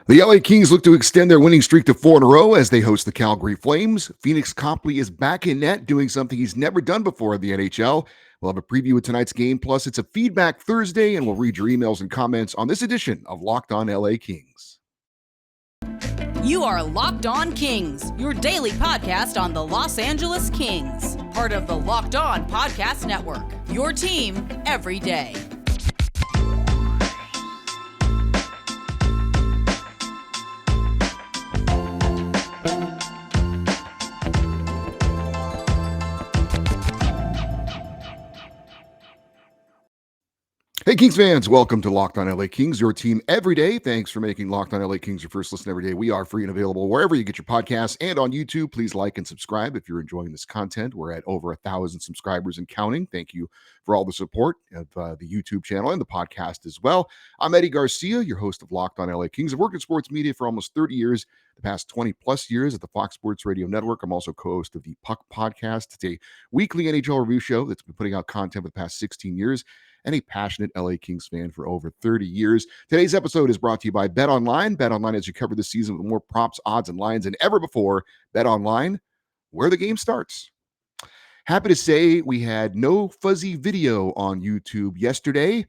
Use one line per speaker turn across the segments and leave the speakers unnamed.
The LA Kings look to extend their winning streak to 4 in a row as they host the Calgary Flames. Phoenix Copley is back in net doing something he's never done before in the NHL. We'll have a preview of tonight's game, plus it's a feedback Thursday, and we'll read your emails and comments on this edition of Locked On LA Kings.
You are Locked On Kings, your daily podcast on the Los Angeles Kings, part of the Locked On Podcast Network, your team every day.
Hey, Kings fans, welcome to Locked On LA Kings, your team every day. Thanks for making Locked On LA Kings your first listen every day. We are free and available wherever you get your podcasts and on YouTube. Please like and subscribe if you're enjoying this content. We're at over 1,000 subscribers and counting. Thank you for all the support of the YouTube channel and the podcast as well. I'm Eddie Garcia, your host of Locked On LA Kings. I've worked in sports media for almost 30 years, the past 20 plus years at the Fox Sports Radio Network. I'm also co-host of the Puck Podcast. It's a weekly NHL review show that's been putting out content for the past 16 years. And a passionate LA Kings fan for over 30 years. Today's episode is brought to you by BetOnline. BetOnline, as you cover this season with more props, odds, and lines than ever before. BetOnline, where the game starts. Happy to say we had no fuzzy video on YouTube yesterday.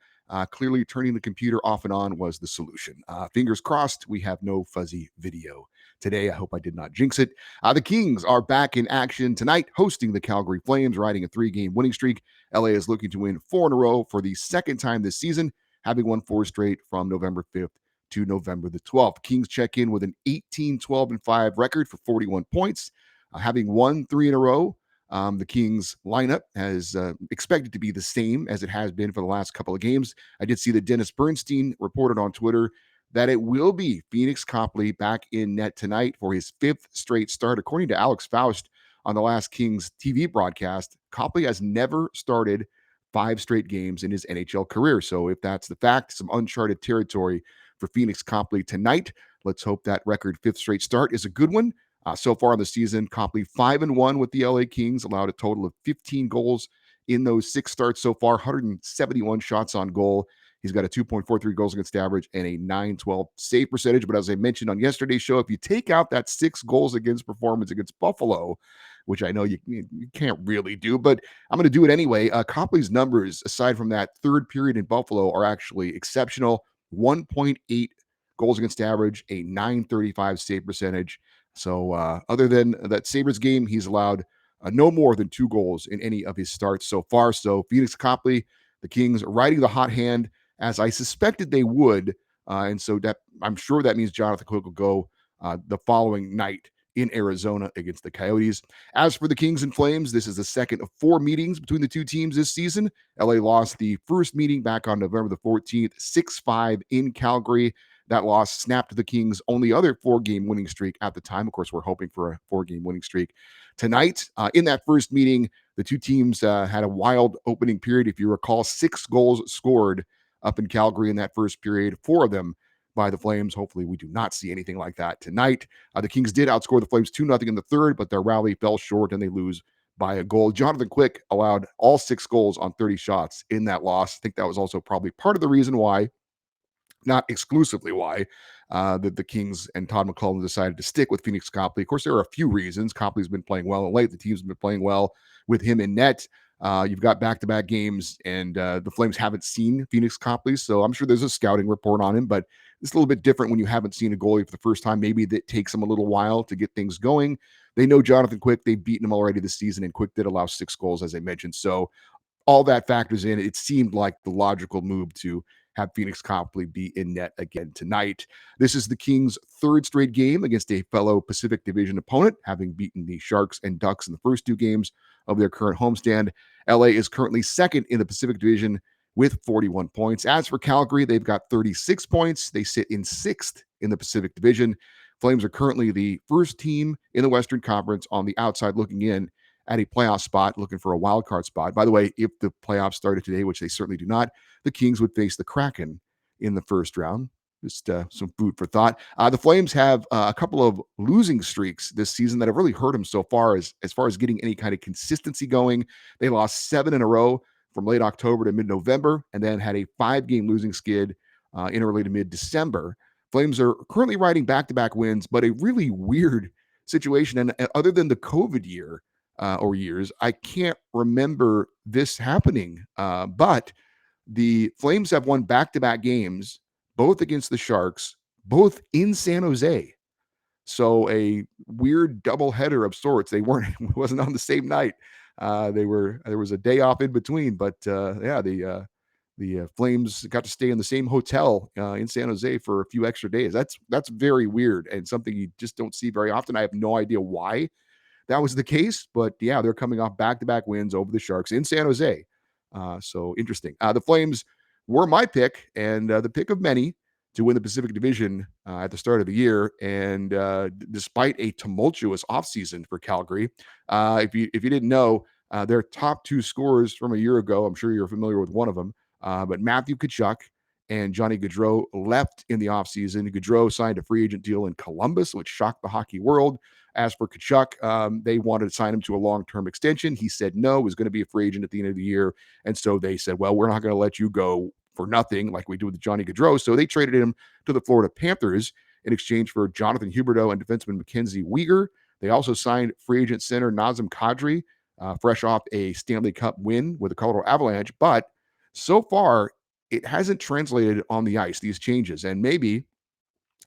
Clearly, turning the computer off and on was the solution. Fingers crossed, we have no fuzzy video today. I hope I did not jinx it. The Kings are back in action tonight, hosting the Calgary Flames, riding a 3-game winning streak. LA is looking to win 4 in a row for the second time this season, having won 4 straight from November 5th to November the 12th. Kings check in with an 18-12-5 record for 41 points, having won 3 in a row. The Kings lineup has expected to be the same as it has been for the last couple of games. I did see that Dennis Bernstein reported on Twitter that it will be Phoenix Copley back in net tonight for his 5th straight start. According to Alex Faust on the last Kings TV broadcast, Copley has never started 5 straight games in his NHL career. So if that's the fact, some uncharted territory for Phoenix Copley tonight. Let's hope that record 5th straight start is a good one. So far in the season, Copley 5-1 with the LA Kings, allowed a total of 15 goals in those 6 starts so far, 171 shots on goal. He's got a 2.43 goals against average and a 912 save percentage. But as I mentioned on yesterday's show, if you take out that 6 goals against performance against Buffalo, which I know you can't really do, but I'm going to do it anyway. Copley's numbers, aside from that third period in Buffalo, are actually exceptional. 1.8 goals against average, a 935 save percentage. So other than that Sabres game, he's allowed no more than 2 goals in any of his starts so far. So Phoenix Copley, the Kings riding the hot hand, as I suspected they would. And so that I'm sure that means Jonathan Quick will go the following night in Arizona against the Coyotes. As for the Kings and Flames, this is the second of 4 meetings between the two teams this season. LA lost the first meeting back on November the 14th, 6-5 in Calgary. That loss snapped the Kings' only other 4-game winning streak at the time. Of course, we're hoping for a 4-game winning streak tonight. In that first meeting, the two teams had a wild opening period. If you recall, 6 goals scored up in Calgary in that first period, 4 of them by the Flames. Hopefully, we do not see anything like that tonight. The Kings did outscore the Flames 2-0 in the third, but their rally fell short and they lose by a goal. Jonathan Quick allowed all 6 goals on 30 shots in that loss. I think that was also probably part of the reason why, not exclusively why, the Kings and Todd McClellan decided to stick with Phoenix Copley. Of course, there are a few reasons. Copley's been playing well of late. The team's been playing well with him in net. You've got back-to-back games, and the Flames haven't seen Phoenix Copley, so I'm sure there's a scouting report on him, but it's a little bit different when you haven't seen a goalie for the first time. Maybe that takes them a little while to get things going. They know Jonathan Quick. They've beaten him already this season, and Quick did allow 6 goals, as I mentioned. So all that factors in. It seemed like the logical move to have Phoenix Copley be in net again tonight. This is the Kings' 3rd straight game against a fellow Pacific Division opponent, having beaten the Sharks and Ducks in the first 2 games of their current homestand. LA is currently 2nd in the Pacific Division with 41 points. As for Calgary, they've got 36 points. They sit in 6th in the Pacific Division. Flames are currently the first team in the Western Conference on the outside looking in at a playoff spot, looking for a wild card spot. By the way, if the playoffs started today, which they certainly do not, the Kings would face the Kraken in the first round. Just some food for thought. The Flames have a couple of losing streaks this season that have really hurt them so far as far as getting any kind of consistency going. They lost 7 in a row from late October to mid-November, and then had a 5-game losing skid in early to mid-December. Flames are currently riding back-to-back wins, but a really weird situation. And other than the COVID year or years, I can't remember this happening. But the Flames have won back-to-back games, both against the Sharks, both in San Jose. So a weird doubleheader of sorts. They weren't it wasn't on the same night. There was a day off in between, but yeah, the Flames got to stay in the same hotel in San Jose for a few extra days. That's very weird and something you just don't see very often. I have no idea why that was the case, but yeah, they're coming off back-to-back wins over the Sharks in San Jose. So interesting. The Flames were my pick and the pick of many to win the Pacific Division at the start of the year. And despite a tumultuous offseason for Calgary, if you didn't know, their top two scorers from a year ago, I'm sure you're familiar with one of them, but Matthew Tkachuk and Johnny Gaudreau left in the offseason. Gaudreau signed a free agent deal in Columbus, which shocked the hockey world. As for Tkachuk, they wanted to sign him to a long-term extension. He said no, was going to be a free agent at the end of the year. And so they said, well, we're not going to let you go for nothing like we do with Johnny Gaudreau. So they traded him to the Florida Panthers in exchange for Jonathan Huberdeau and defenseman Mackenzie Weegar. They also signed free agent center Nazem Kadri, fresh off a Stanley Cup win with the Colorado Avalanche. But so far, it hasn't translated on the ice, these changes. And maybe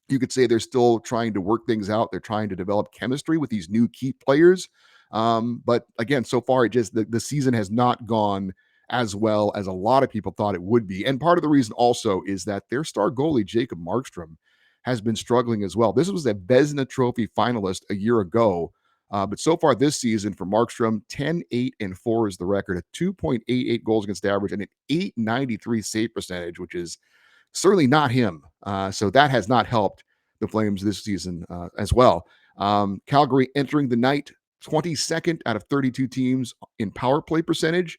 you could say they're still trying to work things out. They're trying to develop chemistry with these new key players. But again, so far, the season has not gone as well as a lot of people thought it would be. And part of the reason also is that their star goalie, Jacob Markstrom, has been struggling as well. This was a Vezina Trophy finalist a year ago. But so far this season for Markstrom, 10-8-4 is the record, a 2.88 goals against average and an 893 save percentage, which is certainly not him. So that has not helped the Flames this season as well. Calgary entering the night 22nd out of 32 teams in power play percentage.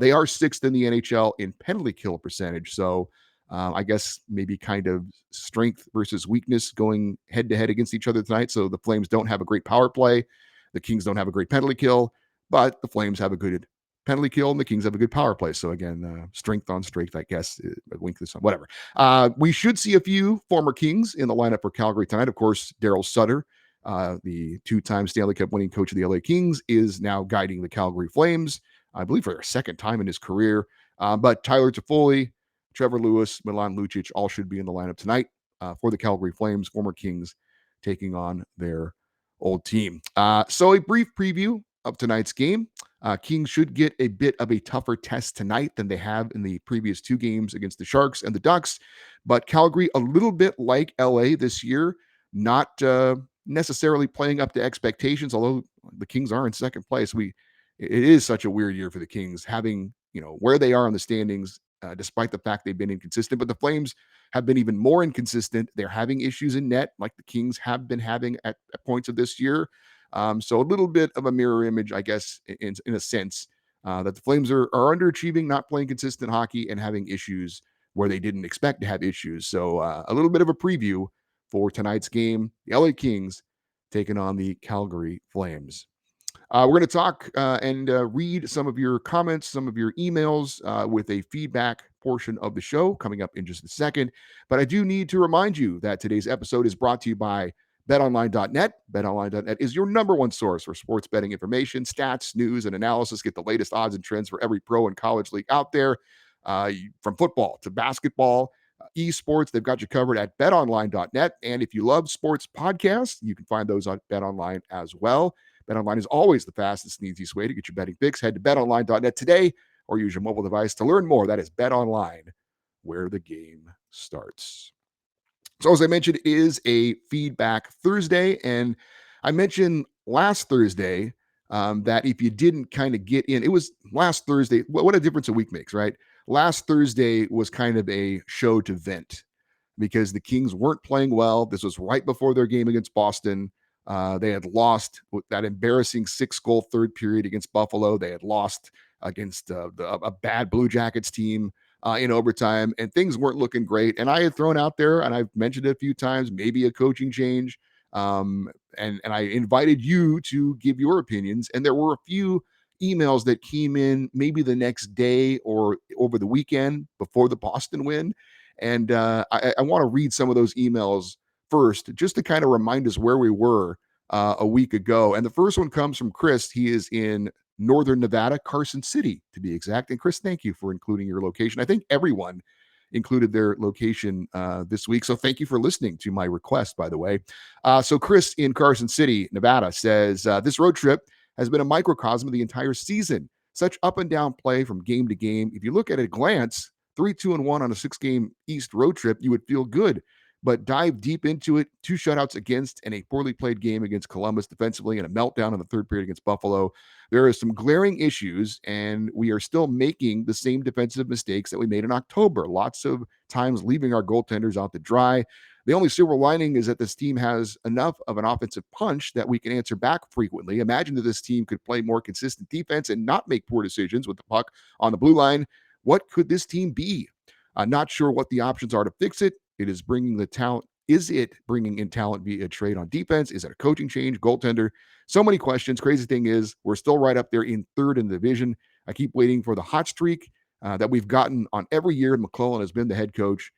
They are sixth in the NHL in penalty kill percentage. So I guess maybe kind of strength versus weakness going head to head against each other tonight. So the Flames don't have a great power play. The Kings don't have a great penalty kill, but the Flames have a good penalty kill and the Kings have a good power play. So again, strength on strength, I guess. Link this on whatever. We should see a few former Kings in the lineup for Calgary tonight. Of course, Daryl Sutter, the two-time Stanley Cup winning coach of the LA Kings, is now guiding the Calgary Flames, I believe for their second time in his career. But Tyler Toffoli, Trevor Lewis, Milan Lucic all should be in the lineup tonight for the Calgary Flames, former Kings, taking on their old team. So a brief preview of tonight's game. Kings should get a bit of a tougher test tonight than they have in the previous two games against the Sharks and the Ducks. But Calgary, a little bit like LA this year, not necessarily playing up to expectations, although the Kings are in second place. It is such a weird year for the Kings, having, where they are in the standings, despite the fact they've been inconsistent. But the Flames have been even more inconsistent. They're having issues in net, like the Kings have been having at points of this year. So a little bit of a mirror image, I guess, in a sense, that the Flames are underachieving, not playing consistent hockey, and having issues where they didn't expect to have issues. So a little bit of a preview for tonight's game, the LA Kings taking on the Calgary Flames. We're going to talk and read some of your comments, some of your emails with a feedback portion of the show coming up in just a second. But I do need to remind you that today's episode is brought to you by BetOnline.net. BetOnline.net is your number one source for sports betting information, stats, news, and analysis. Get the latest odds and trends for every pro and college league out there, from football to basketball, esports. They've got you covered at betonline.net. And if you love sports podcasts, you can find those on BetOnline as well. BetOnline is always the fastest and easiest way to get your betting fix. Head to betonline.net today or use your mobile device to learn more. That is BetOnline, where the game starts. So as I mentioned, it is a Feedback Thursday. And I mentioned last Thursday that if you didn't kind of get in, it was last Thursday. What a difference a week makes, right? Last Thursday was kind of a show to vent because the Kings weren't playing well. This was right before their game against Boston. They had lost with that embarrassing 6-goal third period against Buffalo. They had lost against a bad Blue Jackets team in overtime, and things weren't looking great. And I had thrown out there, and I've mentioned it a few times, maybe a coaching change. And I invited you to give your opinions. And there were a few emails that came in maybe the next day or over the weekend before the Boston win. And I want to read some of those emails first, just to kind of remind us where we were a week ago. And the first one comes from Chris. He is in Northern Nevada, Carson City, to be exact. And Chris, thank you for including your location. I think everyone included their location this week. So thank you for listening to my request, by the way. So Chris in Carson City, Nevada says, this road trip has been a microcosm of the entire season. Such up and down play from game to game. If you look at a glance, 3-2-1 on a 6-game East road trip, you would feel good. But dive deep into it, 2 shutouts against and a poorly played game against Columbus defensively and a meltdown in the third period against Buffalo. There are some glaring issues, and we are still making the same defensive mistakes that we made in October. Lots of times leaving our goaltenders out to dry. The only silver lining is that this team has enough of an offensive punch that we can answer back frequently. Imagine that this team could play more consistent defense and not make poor decisions with the puck on the blue line. What could this team be? Not sure what the options are to fix it. It is bringing the talent. Is it bringing in talent via trade on defense? Is it a coaching change, goaltender? So many questions. Crazy thing is, we're still right up there in third in the division. I keep waiting for the hot streak that we've gotten on every year. McClellan has been the head coach.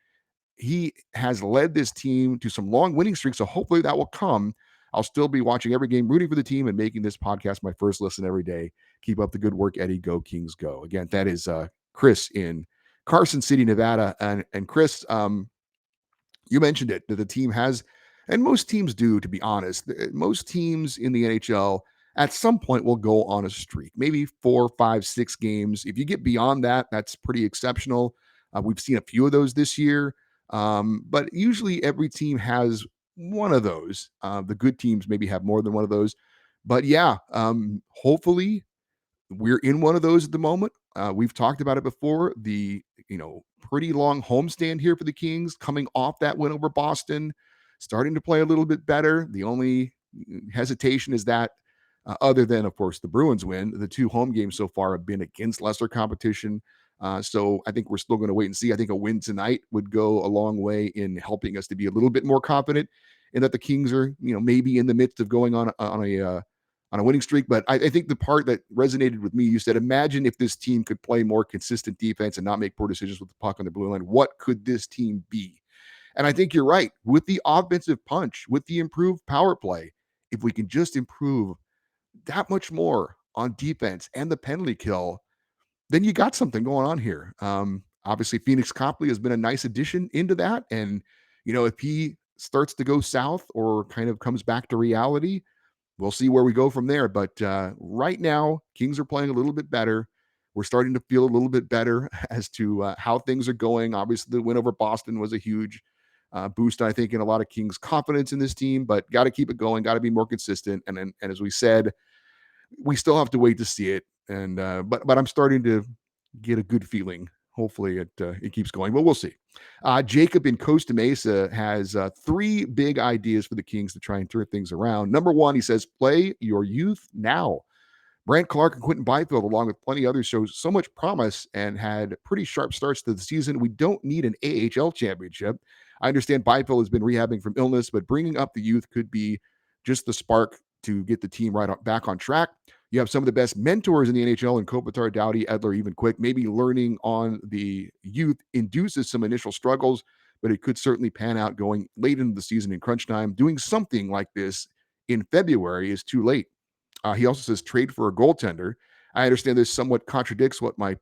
He has led this team to some long winning streaks, so hopefully that will come. I'll still be watching every game, rooting for the team, and making this podcast my first listen every day. Keep up the good work, Eddie. Go Kings, go! Again, that is Chris in Carson City, Nevada, and Chris, you mentioned it, that the team has, and most teams do, to be honest. Most teams in the NHL at some point will go on a streak, maybe 4, 5, 6 games. If you get beyond that, that's pretty exceptional. We've seen a few of those this year, but usually every team has one of those. The good teams maybe have more than one of those. But yeah, hopefully we're in one of those at the moment. We've talked about it before. The pretty long homestand here for the Kings, coming off that win over Boston, starting to play a little bit better. The only hesitation is that, other than of course the Bruins win, the 2 home games so far have been against lesser competition. So I think we're still going to wait and see. I think a win tonight would go a long way in helping us to be a little bit more confident in that the Kings are, maybe in the midst of going on a winning streak. But I think the part that resonated with me, you said, imagine if this team could play more consistent defense and not make poor decisions with the puck on the blue line. What could this team be? And I think you're right. With the offensive punch, with the improved power play, if we can just improve that much more on defense and the penalty kill, then you got something going on here. Obviously, Phoenix Copley has been a nice addition into that. And, if he starts to go south or kind of comes back to reality, we'll see where we go from there. But right now, Kings are playing a little bit better. We're starting to feel a little bit better as to how things are going. Obviously, the win over Boston was a huge boost, I think, in a lot of Kings' confidence in this team. But got to keep it going. Got to be more consistent. And as we said, we still have to wait to see it. And but I'm starting to get a good feeling. Hopefully, it keeps going, but we'll see. Jacob in Costa Mesa has 3 big ideas for the Kings to try and turn things around. Number 1, he says, play your youth now. Brant Clark and Quentin Byfield, along with plenty others, show so much promise and had pretty sharp starts to the season. We don't need an AHL championship. I understand Byfield has been rehabbing from illness, but bringing up the youth could be just the spark to get the team back on track. You have some of the best mentors in the NHL in Kopitar, Doughty, Edler, even Quick. Maybe learning on the youth induces some initial struggles, but it could certainly pan out going late into the season in crunch time. Doing something like this in February is too late. He also says trade for a goaltender. I understand this somewhat contradicts what my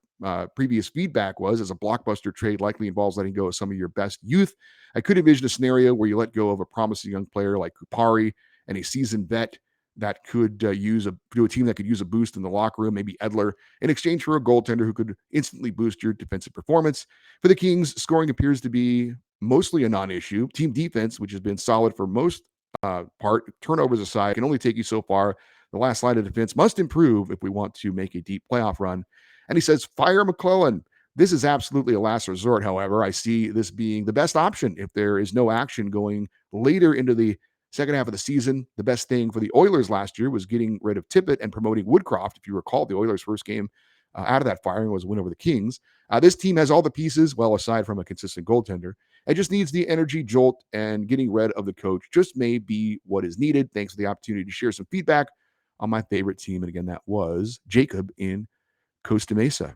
previous feedback was, as a blockbuster trade likely involves letting go of some of your best youth. I could envision a scenario where you let go of a promising young player like Kupari and a seasoned vet that could use a team that could use a boost in the locker room, maybe Edler, in exchange for a goaltender who could instantly boost your defensive performance. For the Kings, scoring appears to be mostly a non-issue. Team defense, which has been solid for most part, turnovers aside, can only take you so far. The last line of defense must improve if we want to make a deep playoff run. And he says, fire McClellan. This is absolutely a last resort, however. I see this being the best option if there is no action going later into the second half of the season. The best thing for the Oilers last year was getting rid of Tippett and promoting Woodcroft. If you recall, the Oilers' first game out of that firing was a win over the Kings. This team has all the pieces, well, aside from a consistent goaltender. It just needs the energy jolt, and getting rid of the coach just may be what is needed. Thanks for the opportunity to share some feedback on my favorite team. And again, that was Jacob in Costa Mesa.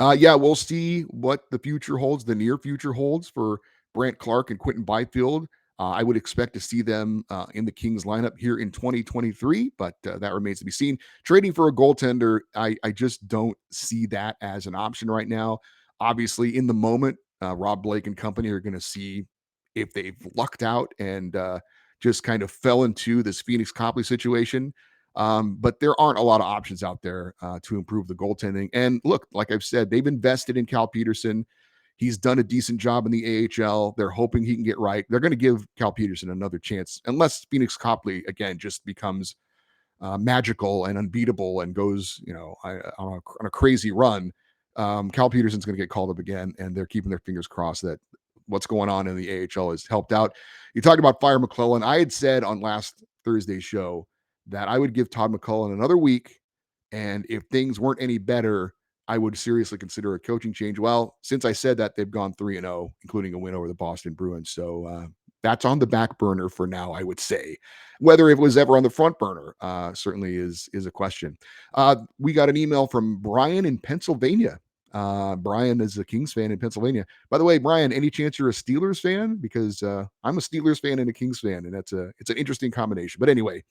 Yeah, we'll see what the future holds, the near future holds for Brant Clark and Quentin Byfield. I would expect to see them in the Kings lineup here in 2023, but that remains to be seen. Trading for a goaltender, I just don't see that as an option right now. Obviously, in the moment, Rob Blake and company are going to see if they've lucked out and just kind of fell into this Phoenix Copley situation. But there aren't a lot of options out there to improve the goaltending. And look, like I've said, they've invested in Cal Peterson. He's done a decent job in the AHL. They're hoping he can get right. They're going to give Cal Peterson another chance, unless Phoenix Copley again just becomes magical and unbeatable and goes, on a crazy run. Cal Peterson's going to get called up again, and they're keeping their fingers crossed that what's going on in the AHL has helped out. You talked about Fire McClellan. I had said on last Thursday's show that I would give Todd McClellan another week, and if things weren't any better, I would seriously consider a coaching change. Well, since I said that, they've gone 3-0, including a win over the Boston Bruins. So that's on the back burner for now, I would say. Whether it was ever on the front burner certainly is a question. We got an email from Brian in Pennsylvania. Brian is a Kings fan in Pennsylvania. By the way, Brian, any chance you're a Steelers fan? Because I'm a Steelers fan and a Kings fan, and it's an interesting combination. But anyway,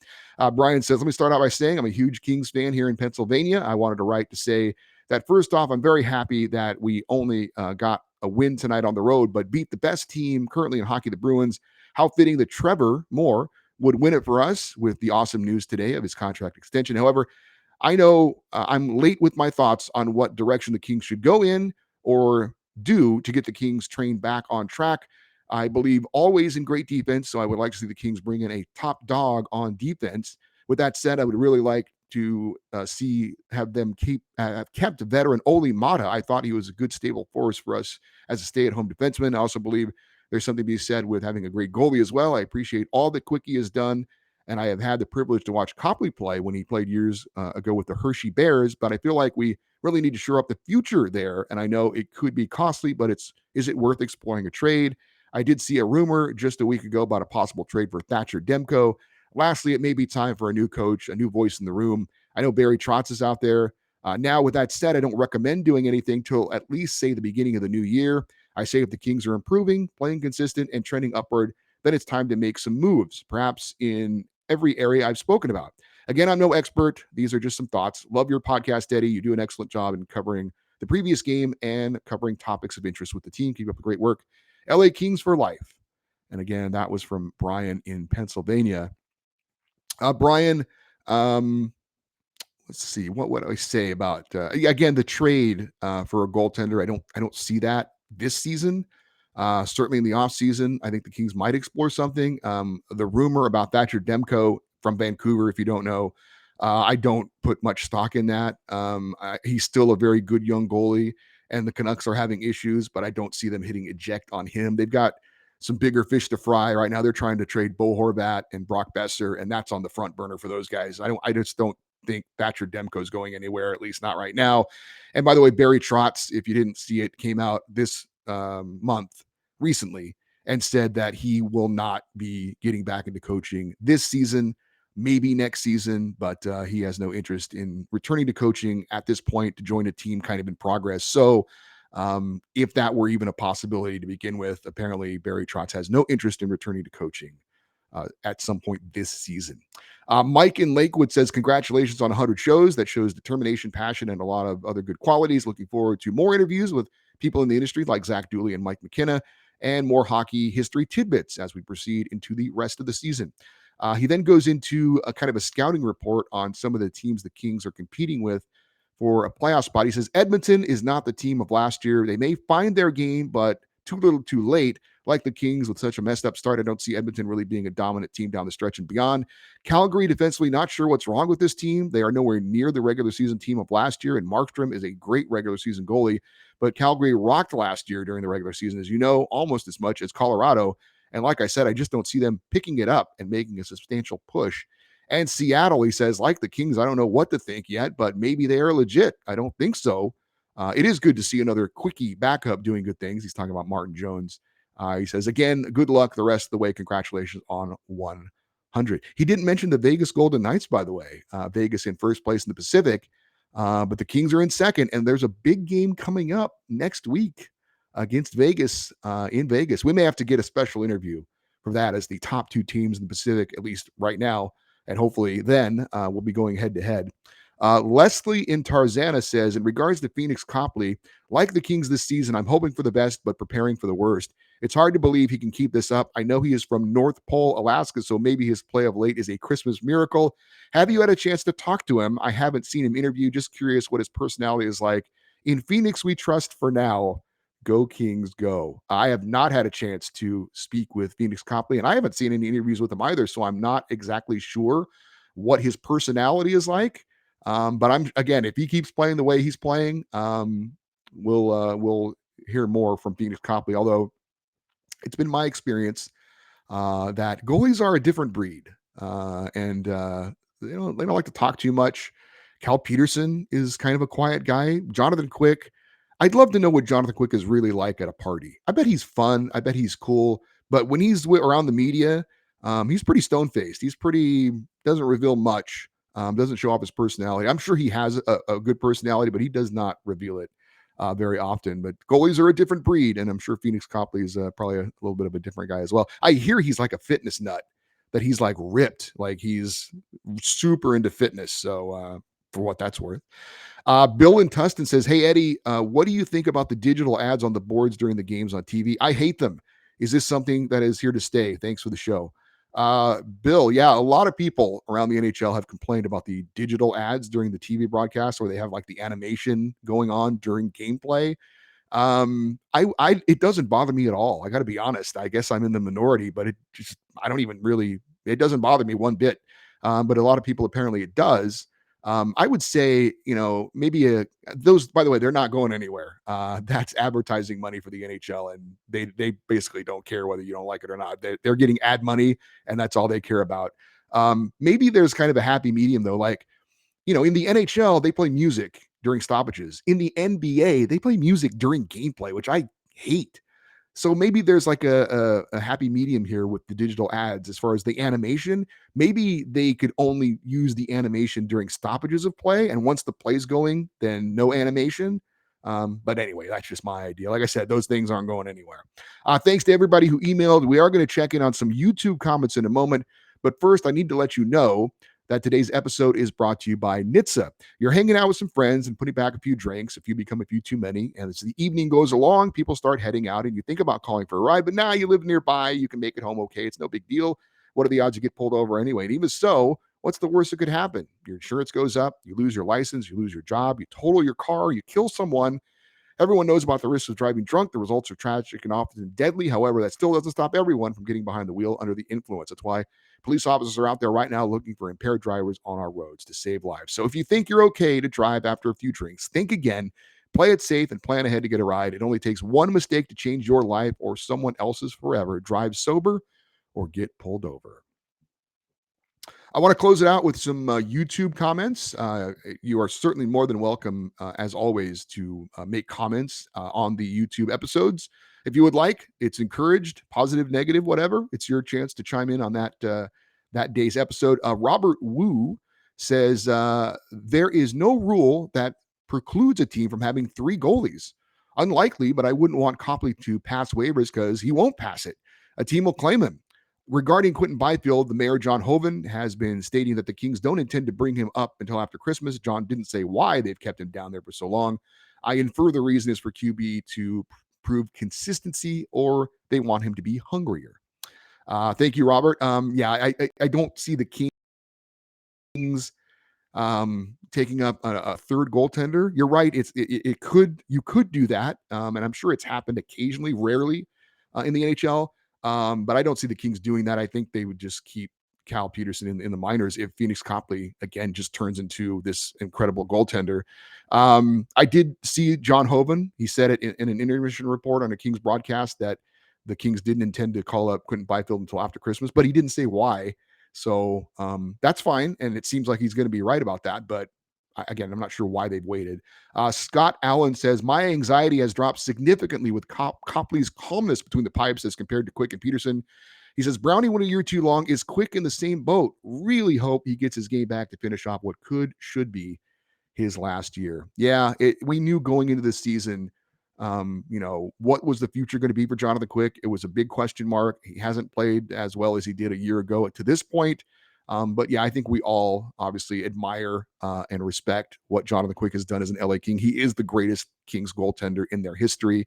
Brian says, let me start out by saying I'm a huge Kings fan here in Pennsylvania. I wanted to write to say that first off, I'm very happy that we only got a win tonight on the road, but beat the best team currently in hockey, the Bruins. How fitting that Trevor Moore would win it for us with the awesome news today of his contract extension. However, I know I'm late with my thoughts on what direction the Kings should go in or do to get the Kings train back on track. I believe always in great defense, so I would like to see the Kings bring in a top dog on defense. With that said, I would really like to have them have kept veteran Oli Mata. I thought he was a good stable force for us as a stay-at-home defenseman. I also believe there's something to be said with having a great goalie as well. I appreciate all that Quickie has done, and I have had the privilege to watch Copley play when he played years ago with the Hershey Bears, but I feel like we really need to shore up the future there, and I know it could be costly, but is it worth exploring a trade? I did see a rumor just a week ago about a possible trade for Thatcher Demko. Lastly, it may be time for a new coach, a new voice in the room. I know Barry Trotz is out there. Now, with that said, I don't recommend doing anything till at least, say, the beginning of the new year. I say if the Kings are improving, playing consistent, and trending upward, then it's time to make some moves, perhaps in every area I've spoken about. Again, I'm no expert. These are just some thoughts. Love your podcast, Eddie. You do an excellent job in covering the previous game and covering topics of interest with the team. Keep up the great work. LA Kings for life. And again, that was from Brian in Pennsylvania. Brian, let's see, what would I say about again the trade for a goaltender? I don't see that this season. Certainly in the offseason, I think the Kings might explore something. The rumor about Thatcher Demko from Vancouver, if you don't know, I don't put much stock in that. He's still a very good young goalie, and the Canucks are having issues, but I don't see them hitting eject on him. They've got some bigger fish to fry right now. They're trying to trade Bo Horvat and Brock Besser, and that's on the front burner for those guys. I just don't think Thatcher Demko is going anywhere, at least not right now. And by the way, Barry Trotz, if you didn't see it, came out this month recently and said that he will not be getting back into coaching this season, maybe next season, but he has no interest in returning to coaching at this point to join a team kind of in progress. So if that were even a possibility to begin with, apparently Barry Trotz has no interest in returning to coaching at some point this season. Mike in Lakewood says, congratulations on 100 shows. That shows determination, passion, and a lot of other good qualities. Looking forward to more interviews with people in the industry like Zach Dooley and Mike McKenna, and more hockey history tidbits as we proceed into the rest of the season. He then goes into a kind of a scouting report on some of the teams the Kings are competing with for a playoff spot. He says Edmonton is not the team of last year. They may find their game, but too little too late. Like the Kings with such a messed up start, I don't see Edmonton really being a dominant team down the stretch and beyond. Calgary defensively, not sure what's wrong with this team. They are nowhere near the regular season team of last year, and Markstrom is a great regular season goalie. But Calgary rocked last year during the regular season, as you know, almost as much as Colorado. And like I said, I just don't see them picking it up and making a substantial push. And Seattle, he says, like the Kings, I don't know what to think yet, but maybe they are legit. I don't think so. It is good to see another quickie backup doing good things. He's talking about Martin Jones. He says, again, good luck the rest of the way. Congratulations on 100. He didn't mention the Vegas Golden Knights, by the way. Vegas in first place in the Pacific. But the Kings are in second, and there's a big game coming up next week against Vegas in Vegas. We may have to get a special interview for that as the top two teams in the Pacific, at least right now. And hopefully then we'll be going head to head. Leslie in Tarzana says, in regards to Phoenix Copley, like the Kings this season, I'm hoping for the best, but preparing for the worst. It's hard to believe he can keep this up. I know he is from North Pole, Alaska, so maybe his play of late is a Christmas miracle. Have you had a chance to talk to him? I haven't seen him interview. Just curious what his personality is like. In Phoenix, we trust for now. Go Kings, go. I have not had a chance to speak with Phoenix Copley, and I haven't seen any interviews with him either, so I'm not exactly sure what his personality is like. But I'm again, if he keeps playing the way he's playing, we'll hear more from Phoenix Copley. Although it's been my experience that goalies are a different breed, and they don't like to talk too much. Cal Peterson is kind of a quiet guy. Jonathan Quick, I'd love to know what Jonathan Quick is really like at a party. I bet he's fun. I bet he's cool. But when he's around the media, he's pretty stone faced. He's pretty doesn't reveal much. Doesn't show off his personality. I'm sure he has a good personality, but he does not reveal it very often. But goalies are a different breed, and I'm sure Phoenix Copley is probably a little bit of a different guy as well. I hear he's like a fitness nut, that he's like ripped, like he's super into fitness. So for what that's worth. Bill in Tustin says, hey, Eddie, what do you think about the digital ads on the boards during the games on TV? I hate them. Is this something that is here to stay? Thanks for the show. Bill, yeah, a lot of people around the NHL have complained about the digital ads during the TV broadcast where they have like the animation going on during gameplay. I it doesn't bother me at all. I got to be honest. I guess I'm in the minority, but I don't even really, it doesn't bother me one bit. But a lot of people apparently it does. I would say, maybe those, by the way, they're not going anywhere. That's advertising money for the NHL, and they basically don't care whether you don't like it or not. They're getting ad money, and that's all they care about. Maybe there's kind of a happy medium though. Like, in the NHL, they play music during stoppages. In the NBA, they play music during gameplay, which I hate. So maybe there's like a happy medium here with the digital ads as far as the animation. Maybe they could only use the animation during stoppages of play, and once the play's going, then no animation. But anyway, that's just my idea. Like I said, those things aren't going anywhere. Thanks to everybody who emailed. We are going to check in on some YouTube comments in a moment. But first, I need to let you know that today's episode is brought to you by NHTSA. You're hanging out with some friends and putting back a few drinks. If you become a few too many, and as the evening goes along, people start heading out and you think about calling for a ride, but now you live nearby, you can make it home okay. It's no big deal. What are the odds you get pulled over anyway? And even so, what's the worst that could happen? Your insurance goes up, you lose your license, you lose your job, you total your car, you kill someone. Everyone knows about the risks of driving drunk. The results are tragic and often deadly. However, that still doesn't stop everyone from getting behind the wheel under the influence. That's why police officers are out there right now looking for impaired drivers on our roads to save lives. So if you think you're okay to drive after a few drinks, think again, play it safe, and plan ahead to get a ride. It only takes one mistake to change your life or someone else's forever. Drive sober or get pulled over. I want to close it out with some YouTube comments. You are certainly more than welcome, as always, to make comments on the YouTube episodes. If you would like, it's encouraged, positive, negative, whatever. It's your chance to chime in on that day's episode. Robert Wu says there is no rule that precludes a team from having three goalies. Unlikely, but I wouldn't want Copley to pass waivers because he won't pass it. A team will claim him. Regarding Quentin Byfield, the mayor, John Hoven, has been stating that the Kings don't intend to bring him up until after Christmas. John didn't say why they've kept him down there for so long. I infer the reason is for QB to prove consistency, or they want him to be hungrier. Thank you, Robert. I don't see the Kings taking up a third goaltender. You're right. You could do that, and I'm sure it's happened occasionally, rarely in the NHL. But I don't see the Kings doing that. I think they would just keep Cal Peterson in the minors if Phoenix Copley again just turns into this incredible goaltender. I did see John Hoven. He said it in an intermission report on a Kings broadcast that the Kings didn't intend to call up Quentin Byfield until after Christmas, but he didn't say why. So that's fine. And it seems like he's going to be right about that. But again, I'm not sure why they've waited. Scott Allen says, my anxiety has dropped significantly with Copley's calmness between the pipes as compared to Quick and Peterson. He says, Brownie went a year too long. Is Quick in the same boat? Really hope he gets his game back to finish off what should be his last year. Yeah, we knew going into this season, what was the future going to be for Jonathan Quick? It was a big question mark. He hasn't played as well as he did a year ago to this point. But yeah, I think we all obviously admire and respect what Jonathan Quick has done as an LA King. He is the greatest Kings goaltender in their history.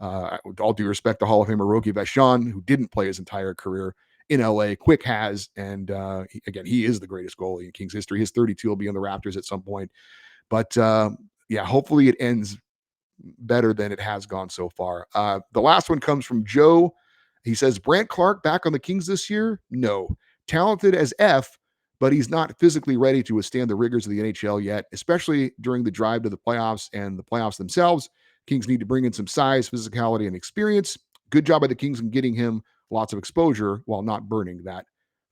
With all due respect to Hall of Famer Rogie Vachon, who didn't play his entire career in LA, Quick has. And he is the greatest goalie in Kings history. His 32 will be on the Raptors at some point. But yeah, hopefully it ends better than it has gone so far. The last one comes from Joe. He says, Brant Clark back on the Kings this year? No. Talented as F, but he's not physically ready to withstand the rigors of the NHL yet, especially during the drive to the playoffs and the playoffs themselves. Kings need to bring in some size, physicality, and experience. Good job by the Kings in getting him lots of exposure while not burning that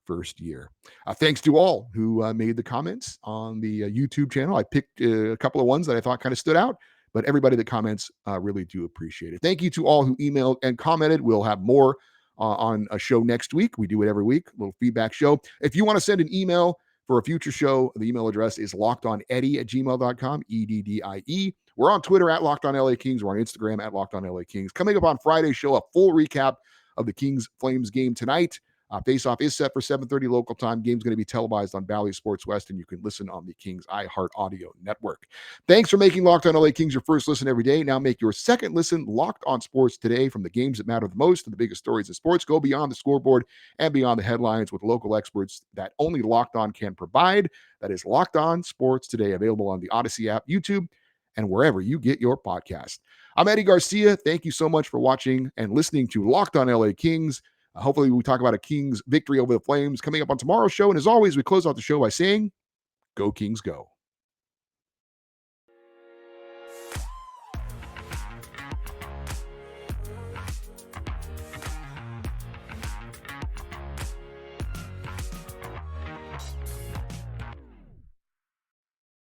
first year. Thanks to all who made the comments on the YouTube channel. I picked a couple of ones that I thought kind of stood out, but everybody that comments really do appreciate it. Thank you to all who emailed and commented. We'll have more on a show next week. We do it every week, a little feedback show. If you want to send an email for a future show, the email address is lockedoneddie@gmail.com, EDDIE. We're on Twitter at LockedOnLAKings. We're on Instagram at LockedOnLAKings. Coming up on Friday's show, a full recap of the Kings-Flames game tonight. Face-off is set for 7:30 local time. Game's going to be televised on Valley Sports West, and you can listen on the Kings iHeart Audio Network. Thanks for making Locked On LA Kings your first listen every day. Now make your second listen Locked On Sports today. From the games that matter the most to the biggest stories in sports, go beyond the scoreboard and beyond the headlines with local experts that only Locked On can provide. That is Locked On Sports today, available on the Odyssey app, YouTube, and wherever you get your podcast. I'm Eddie Garcia. Thank you so much for watching and listening to Locked On LA Kings. Hopefully we talk about a Kings victory over the Flames coming up on tomorrow's show. And as always, we close out the show by saying, go Kings, go.